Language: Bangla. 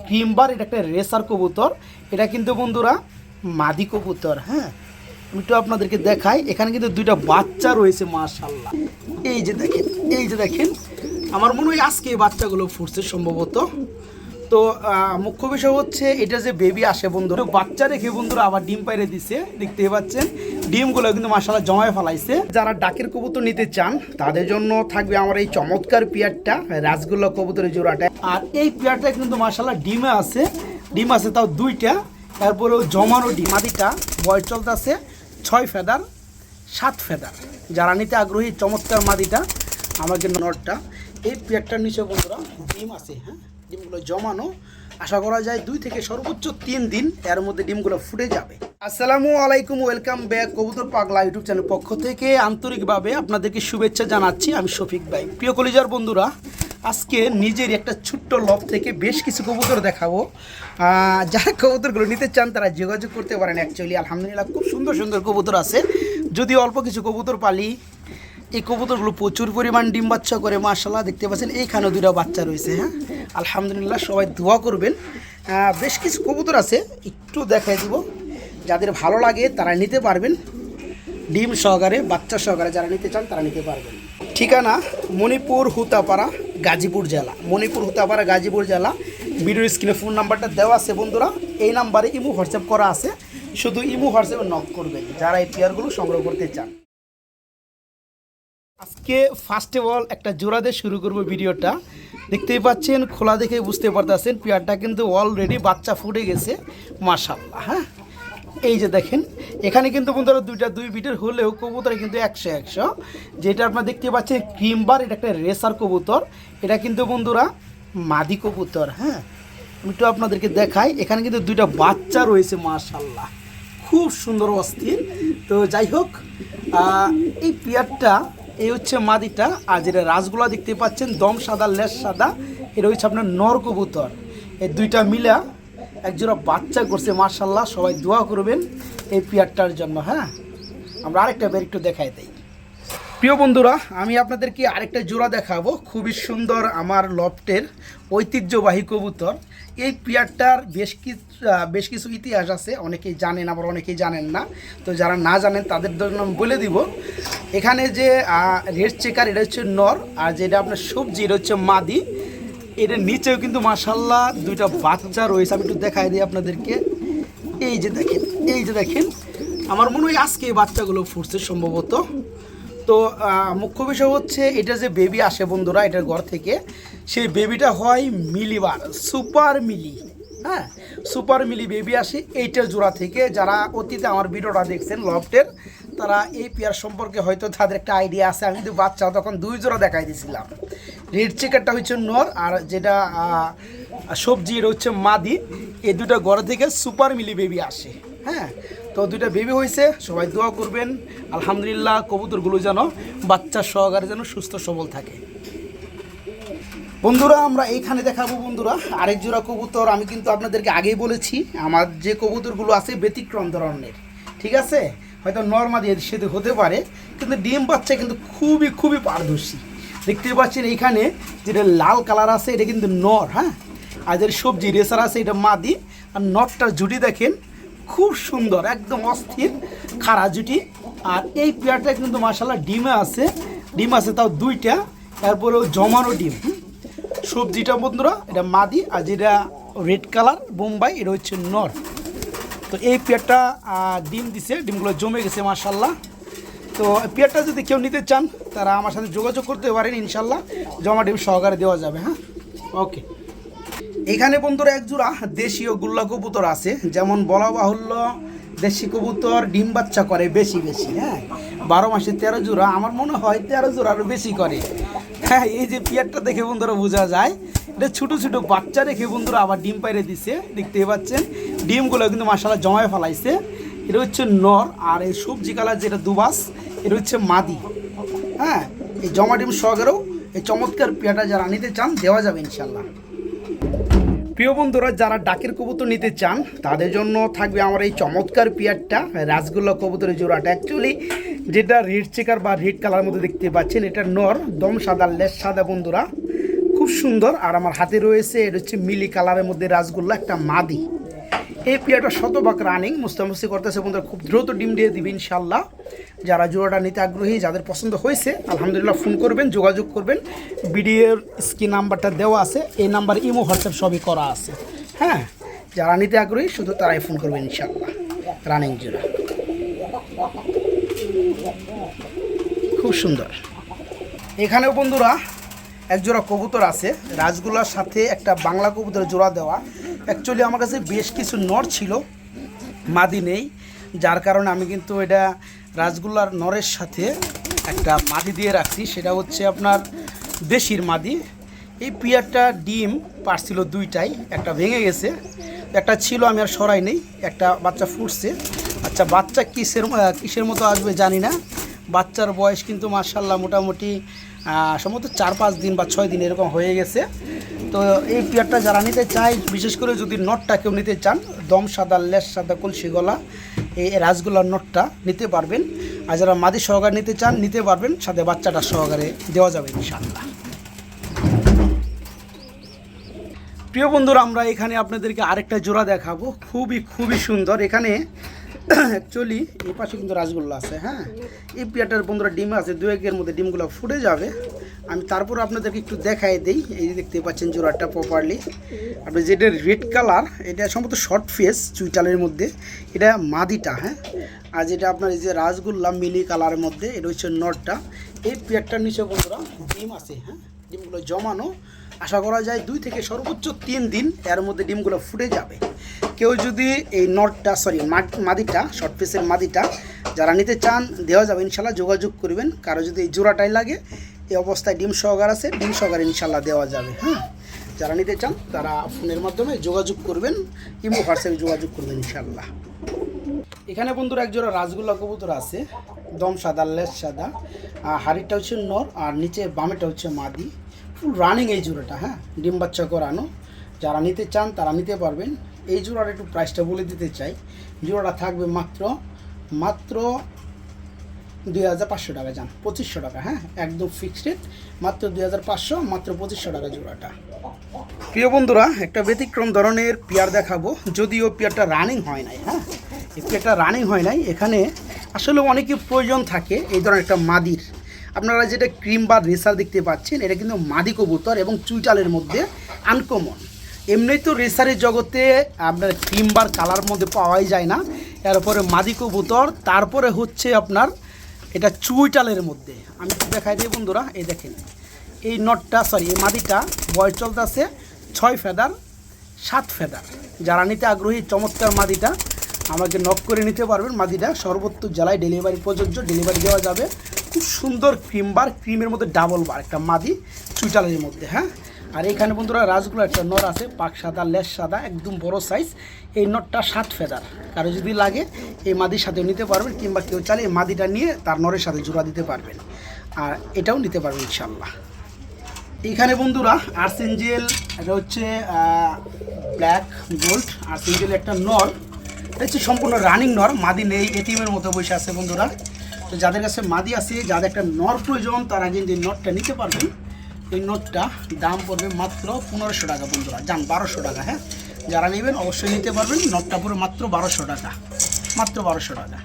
ক্রিমবার, এটা একটা রেসার কবুতর। এটা কিন্তু বন্ধুরা মাদি কবুতর। হ্যাঁ, আমি একটু আপনাদেরকে দেখাই। এখানে কিন্তু দুইটা বাচ্চা রয়েছে মাশাআল্লাহ। এই যে দেখেন, এই যে দেখেন, আমার মনে হয় আজকে এই বাচ্চাগুলো ফুটছে সম্ভবত। তো মুখ্য বিষয় হচ্ছে এটা যে বেবি আসে বন্ধুরা, বাচ্চা রেখে বন্ধুরা আবার ডিম পাইরে দিছে, দেখতে পাচ্ছেন ডিমগুলো কিন্তু মাশাআল্লাহ জমায় ফেলাইছে। যারা ডাকের কবুতর নিতে চান তাদের জন্য থাকবে আমার এই চমৎকার পেয়ারটা, রাসগোল্লা কবুতরের জোড়াটা। আর এই পেয়ারটা কিন্তু মাশাআল্লাহ ডিমে আছে, ডিম আছে তাও দুইটা। তারপরেও জমানো ডিম। মাদিটা বয়স চলতেছে 6 ফেদার 7 ফেদার। যারা নিতে আগ্রহী চমৎকার মাদিটা, আমাকে নটটা এই পেয়ারটার নিচে বন্ধুরা ডিম আছে। হ্যাঁ, ডিমগুলো জমানো, আশা করা যায় 2 থেকে সর্বোচ্চ 3 দিন এর মধ্যে ডিমগুলো ফুটে যাবে। আসসালামু আলাইকুম, ওয়েলকাম ব্যাক কবুতর পাগলা ইউটিউব চ্যানেল পক্ষ থেকে আন্তরিকভাবে আপনাদেরকে শুভেচ্ছা জানাচ্ছি। আমি শফিক ভাই। প্রিয় কলিজার বন্ধুরা, আজকে নিজের একটা ছোট্ট লব থেকে বেশ কিছু কবুতর দেখাবো। যারা কবুতরগুলো নিতে চান তারা যোগাযোগ করতে পারেন। অ্যাকচুয়ালি আলহামদুলিল্লাহ খুব সুন্দর সুন্দর কবুতর আছে। যদি অল্প কিছু কবুতর পালি, এই কবুতরগুলো প্রচুর পরিমাণ ডিম বাচ্চা করে মাশাআল্লাহ। দেখতে পাচ্ছেন এইখানেও 2টা বাচ্চা রয়েছে। হ্যাঁ, আলহামদুলিল্লাহ, সবাই দোয়া করবেন। বেশ কিছু কবুতর আছে, একটু দেখাই দিব। যাদের ভালো লাগে তারা নিতে পারবেন, ডিম সহকারে বাচ্চা সহকারে যারা নিতে চান তারা নিতে পারবেন। ঠিকানা মণিপুর হুতাপাড়া, গাজীপুর জেলা। মণিপুর হুতাপাড়া, গাজীপুর জেলা। ভিডিওর স্ক্রিনে ফোন নাম্বারটা দেওয়া আছে বন্ধুরা। এই নাম্বারে ইমো হোয়াটসঅ্যাপ করা আছে, শুধু ইমো হোয়াটসঅ্যাপে নক করবেন যারা এই পেয়ারগুলো সংগ্রহ করতে চান। আজকে ফার্স্ট অফ অল একটা জোড়া দিয়ে শুরু করবো ভিডিওটা। দেখতেই পাচ্ছেন, খোলা দেখে বুঝতে পারতেছেন পেয়ারটা কিন্তু অলরেডি বাচ্চা ফুটে গেছে মাশাআল্লাহ। হ্যাঁ, এই যে দেখেন, এখানে কিন্তু বন্ধুরা 2 বিটের হলেও কবুতরে কিন্তু 100 যেটা আপনারা দেখতে পাচ্ছেন ক্রিমবার, এটা একটা রেসার কবুতর। এটা কিন্তু বন্ধুরা মাদি কবুতর। হ্যাঁ, আমি একটু আপনাদেরকে দেখাই। এখানে কিন্তু 2টা বাচ্চা রয়েছে মাশাআল্লাহ, খুব সুন্দর অস্থির। তো যাই হোক, এই পেয়ারটা এই হচ্ছে মাদিটা। আর যেটা রাসগোলা দেখতে পাচ্ছেন দম সাদা, লেজ সাদা, এটা হচ্ছে আপনার নর কবুতর। এই 2টা মিলা একজোড়া বাচ্চা করছে মাশাআল্লাহ। সবাই দোয়া করবেন এই পেয়ারটার জন্য। হ্যাঁ, আমরা আরেকটা বের একটু দেখাই দেই। প্রিয় বন্ধুরা, আমি আপনাদেরকে আরেকটা জোড়া দেখাবো, খুবই সুন্দর আমার লফটের ঐতিহ্যবাহী কবুতর। এই পেয়ারটার বেশ কিছু ইতিহাস আছে, অনেকেই জানেন আবার অনেকেই জানেন না। তো যারা না জানেন তাদের জন্য আমি বলে দিব। এখানে যে রেড চেকার, এটা হচ্ছে নর, আর যেটা আপনার সবজি এটা হচ্ছে মাদি। এটার নিচেও কিন্তু মাশাআল্লাহ 2টা বাচ্চা রয়েছে। আমি একটু দেখাই দিই আপনাদেরকে। এই যে দেখেন, এই যে দেখেন, আমার মনে হয় আজকে এই বাচ্চাগুলো ফুটছে সম্ভবত। তো মুখ্য বিষয় হচ্ছে এটা যে বেবি আসে বন্ধুরা এটার ঘর থেকে, সেই বেবিটা হয় মিলিবার, সুপার মিলি। হ্যাঁ, সুপার মিলি বেবি আসে এইটার জোড়া থেকে। যারা অতীতে আমার ভিডিওটা দেখছেন লফটের, তারা এই পেয়ার সম্পর্কে হয়তো তাদের একটা আইডিয়া আছে। আমি কিন্তু বাচ্চা তখন 2 জোড়া দেখাই দিয়েছিলাম। রেড চেকারটা হচ্ছে নর, আর যেটা সবজি এটা হচ্ছে মাদি। এই 2টা ঘর থেকে সুপার মিলি বেবি আসে। হ্যাঁ, তো 2টা বেবি হয়েছে, সবাই দোয়া করবেন আলহামদুলিল্লাহ কবুতরগুলো যেন বাচ্চা সহকারে যেন সুস্থ সবল থাকে। বন্ধুরা, আমরা এইখানে দেখাবো বন্ধুরা আরেক জোড়া কবুতর। আমি কিন্তু আপনাদেরকে আগেই বলেছি আমার যে কবুতরগুলো আছে ব্যতিক্রম ধরনের, ঠিক আছে। হয়তো নর্মাদি সেটা হতে পারে, কিন্তু ডিম বাচ্চা কিন্তু খুবই খুবই পারদর্শী। দেখতে পাচ্ছেন এইখানে যেটা লাল কালার আছে এটা কিন্তু নর। হ্যাঁ, আর যেটা সবজি রেসার আছে এটা মাদি। আর নরটার জুটি দেখেন খুব সুন্দর, একদম অস্থির খাড়া জুটি। আর এই পেয়ারটা কিন্তু মাশাআল্লাহ ডিমে আছে, ডিম আছে তাও 2টা। তারপরেও জমানো ডিম। সবজিটা বন্ধুরা এটা মাদি, আর যেটা রেড কালার বোম্বাই এটা হচ্ছে নর। তো এই পেয়ারটা ডিম দিছে, ডিমগুলো জমে গেছে মাশাআল্লাহ। তো পেয়ারটা যদি কেউ নিতে চান তারা আমার সাথে যোগাযোগ করতে পারেন, ইনশাল্লাহ জমা ডিম সহকারে দেওয়া যাবে। হ্যাঁ, ওকে। এখানে বন্ধুরা এক জোড়া দেশীয় গুল্লা কবুতর আছে। যেমন বলা বাহুল্য, দেশি কবুতর ডিম বাচ্চা করে বেশি বেশি। হ্যাঁ, 12 মাসে 13 জোড়া, আমার মনে হয় 13 জোড়া আরও বেশি করে। হ্যাঁ, এই যে পেয়ারটা দেখে বন্ধুরা বোঝা যায় এটা ছোটো ছোটো বাচ্চা রেখে বন্ধুরা আবার ডিম পাইরে দিছে। দেখতে পাচ্ছেন ডিমগুলো কিন্তু মাশাআল্লাহ জমায় ফেলাইছে। এটা হচ্ছে নর, আর এই সবজি কালার যেটা দুবাস এটা হচ্ছে মাদি। হ্যাঁ, এই জমা ডিম সহকারেও এই চমৎকার পেয়ারটা যারা নিতে চান দেওয়া যাবে ইনশাল্লাহ। প্রিয় বন্ধুরা, যারা ডাকের কবুতর নিতে চান তাদের জন্য থাকবে আমার এই চমৎকার পেয়ারটা, রাসগোল্লা কবুতরের জোড়াটা। অ্যাকচুয়ালি যেটা রেড চেকার বা রেড কালার মধ্যে দেখতে পাচ্ছেন এটা নর, দম সাদা, লেজ সাদা বন্ধুরা। খুব খুব সুন্দর। আর আমার হাতে রয়েছে এটা হচ্ছে মিলি কালারের মধ্যে রাসগোল্লা, একটা মাদি। এই পেয়ারটা শতভাগ রানিং, মুস্তামুস্তি করতেছে বন্ধুরা, খুব দ্রুত ডিম দিয়ে দিবে ইনশাল্লাহ। যারা জোড়াটা নিতে আগ্রহী, যাদের পছন্দ হয়েছে আলহামদুলিল্লাহ ফোন করবেন, যোগাযোগ করবেন। ভিডিওর স্ক্রিন নাম্বারটা দেওয়া আছে, এই নাম্বার ইমো হোয়াটসঅ্যাপ সবই করা আছে। হ্যাঁ, যারা নিতে আগ্রহী শুধু তারাই ফোন করবেন ইনশাল্লাহ। রানিং জোড়া খুব সুন্দর। এখানেও বন্ধুরা এক জোড়া কবুতর আছে, রাজগোল্লার সাথে একটা বাংলা কবুতরের জোড়া দেওয়া। অ্যাকচুয়ালি আমার কাছে বেশ কিছু নর ছিল, মাদি নেই, যার কারণে আমি কিন্তু এটা রাজগোল্লার নরের সাথে একটা মাদি দিয়ে রাখছি। সেটা হচ্ছে আপনার দেশির মাদি। এই পিয়ারটা ডিম পারছিল দুইটাই, একটা ভেঙে গেছে, একটা ছিল আমি আর সরাই নেই, একটা বাচ্চা ফুটছে। আচ্ছা, বাচ্চা কিসের মতো আসবে জানি না। বাচ্চার বয়স কিন্তু মাশাআল্লাহ মোটামুটি সম্ভবত 4-5 দিন বা 6 দিন এরকম হয়ে গেছে। তো এই পেয়ারটা যারা নিতে চায়, বিশেষ করে যদি নটটা কেউ নিতে চান, দম সাদা, লেস সাদা, কলসি গলা, এই রাসগোল্লার নটটা নিতে পারবেন। আর যারা মাদি সহকারে নিতে চান নিতে পারবেন, সাথে বাচ্চাটা সহকারে দেওয়া যাবে ইনশাআল্লাহ। প্রিয় বন্ধুরা, আমরা এখানে আপনাদেরকে আরেকটা জোড়া দেখাবো, খুবই সুন্দর। এখানে অ্যাকচুয়ালি এই পাশে কিন্তু রাসগোল্লা আছে। হ্যাঁ, এই পেয়ারটার বন্ধুরা ডিম আছে, 2-1 মধ্যে ডিমগুলো ফুটে যাবে। আমি তারপর আপনাদেরকে একটু দেখাই দিই। এই যে দেখতে পাচ্ছেন জোড়াটা প্রপারলি। আপনি যেটা রেড কালার, এটা সম্ভবত শর্ট ফেস চুইটালের মধ্যে, এটা মাদিটা। হ্যাঁ, আর যেটা আপনার এই যে রাসগোল্লা মিলি কালারের মধ্যে, এটা হচ্ছে নটটা। এই পেয়ারটার নিচে বন্ধুরা ডিম আছে। হ্যাঁ, ডিমগুলো জমানো, আশা করা যায় 2 থেকে সর্বোচ্চ 3 দিন এর মধ্যে ডিমগুলো ফুটে যাবে। কেউ যদি এই নটটা মাদিটা, শর্ট পিসের মাদিটা যারা নিতে চান দেওয়া যাবে ইনশাল্লাহ, যোগাযোগ করবেন। কারো যদি এই জোড়াটাই লাগে, এই অবস্থায় ডিম সহকার আছে, ডিম সহকারে ইনশাল্লাহ দেওয়া যাবে। হ্যাঁ, যারা নিতে চান তারা ফোনের মাধ্যমে যোগাযোগ করবেন, ইমো হোয়াটসঅ্যাপে যোগাযোগ করবেন ইনশাল্লাহ। এখানে বন্ধুরা এক জোড়া রাসগোল্লা কবুতর আছে, দম সাদা, লেস সাদা, হাড়িটা হচ্ছে নর আর নিচে বামেটা হচ্ছে মাদি। ফুল রানিং এই জোড়াটা। হ্যাঁ, ডিম বাচ্চা করানো। যারা নিতে চান তারা নিতে পারবেন। এই জোড়ার একটু প্রাইসটা বলে দিতে চাই। জোড়াটা থাকবে মাত্র 2500 টাকা, যান 2500 টাকা। হ্যাঁ, একদম ফিক্সড রেট, মাত্র 2500, মাত্র 2500 টাকা জোড়াটা। প্রিয় বন্ধুরা, একটা ব্যতিক্রম ধরনের পেয়ার দেখাবো, যদিও পেয়ারটা রানিং হয় নাই। হ্যাঁ, এই পেয়ারটা রানিং হয় নাই। এখানে আসলে অনেকের প্রয়োজন থাকে এই ধরনের একটা মাদির। আপনারা যেটা ক্রিম বা রেসার দেখতে পাচ্ছেন, এটা কিন্তু মাদি কবুতর এবং চুইটালের মধ্যে আনকমন। এমনি তো রেসারের জগতে আপনার ক্রিম বার কালার মধ্যে পাওয়াই যায় না, এরপরে মাদি কবুতর, তারপরে হচ্ছে আপনার এটা চুইটালের মধ্যে। আমি দেখাই দিই বন্ধুরা, এই দেখেন এই নটটা, এই মাদিটা বয়স চলতেছে 6 ফেদার 7 ফেদার। যারা নিতে আগ্রহী চমৎকার মাদিটা আমাকে নক করে নিতে পারবেন। মাদিটা সর্বোচ্চ জেলায় ডেলিভারি প্রযোজ্য, ডেলিভারি দেওয়া যাবে। খুব সুন্দর ক্রিম বার, ক্রিমের মধ্যে ডাবল বার, একটা মাদি চুইটালের মধ্যে। হ্যাঁ, আর এইখানে বন্ধুরা রাসগোল্লা একটা নর আছে, পাক সাদা, লেস সাদা, একদম বড় সাইজ। এই নটটা 7 ফেদার। কারো যদি লাগে এই মাদির সাথেও নিতে পারবেন, কিংবা কেউ চাইলে এই মাদিটা নিয়ে তার নরের সাথে জোড়া দিতে পারবেন, আর এটাও নিতে পারবেন ইনশাল্লাহ। এইখানে বন্ধুরা আর্সেঞ্জেল, এটা হচ্ছে ব্ল্যাক গোল্ড আর্সেঞ্জেল একটা নর, এটা হচ্ছে সম্পূর্ণ রানিং নর, মাদি নেই, এটিএমের মতো বসে আছে বন্ধুরা। তো যাদের কাছে মাদি আছে, যাদের একটা নর প্রয়োজন, তারা কিন্তু এই নটটা নিতে পারবেন। এই নোটটা দাম পড়বে মাত্র 1500 টাকা বন্ধুরা, যান 1200 টাকা। হ্যাঁ, যারা নেবেন অবশ্যই নিতে পারবেন। নোটটা পড়বে মাত্র 1200 টাকা, মাত্র 1200 টাকা।